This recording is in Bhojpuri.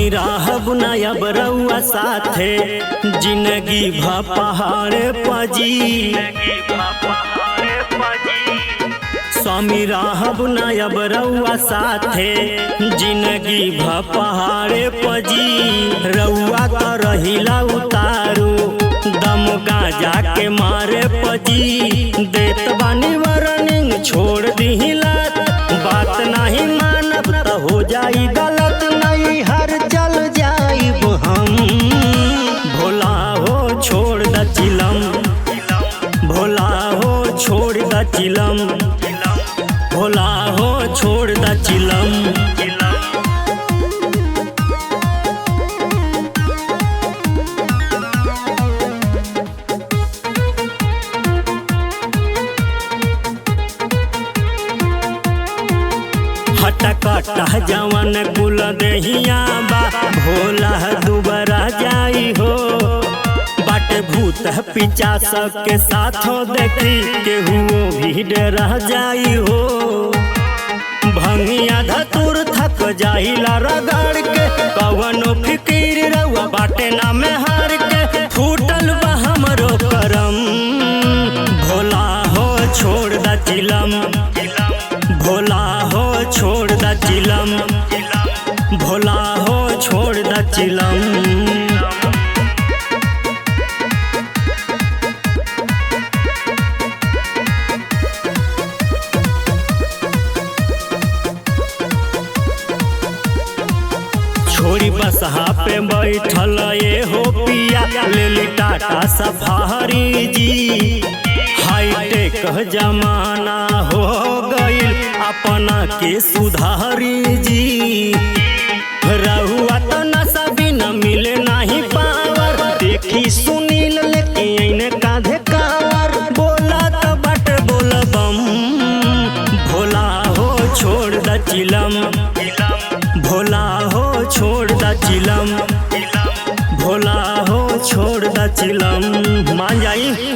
स्वामी राहब नायब रउआ साथे जिंदगी भा पहाड़ पजी। स्वामी राहब नायब रउआ साथे जिंदगी भा पहाड़ पजी। रउआ का रहिला उतारू दम गाजा के मारे पजी। देत बानी वार्निंग छोड़ दिहिला बात नहीं मानब त हो जाई गलत नहीं हर चल जाइब हम। भोला हो छोड़ द चिलम, भोला हो छोड़ द चिलम, भोला हो छोड़ द चिलम। हटकटा जवन कुल दहिया बा भोला दुबरा जाई हो। बाट भूत पिचा सबके साथों देखी केहू भी डरा जाई हो। भंगिया धतुर थक जाइला रगड़ के कवनो फिकीर रउआ बाटे ना में हार के। फूटल बा हमरो करम भोला हो छोड़ द चिलम, भोला हो छोड़ द चिलम, भोला हो छोड़ द चिलम। छोड़ी बसहा पे बैठल ये हो पिया लेली टाटा सफारी जी। हाईटेक जमाना हो गईल अपना के सुधारी जी। रहुआ तो नशा भी न मिले नहीं पावर देखी सुनील लेके आईने कांधे कावर। बोला तो बट बोल बम भोला हो छोड़ द चिलम, भोला हो छोड़ द चिलम, भोला हो छोड़ द चिलम। मान जाई।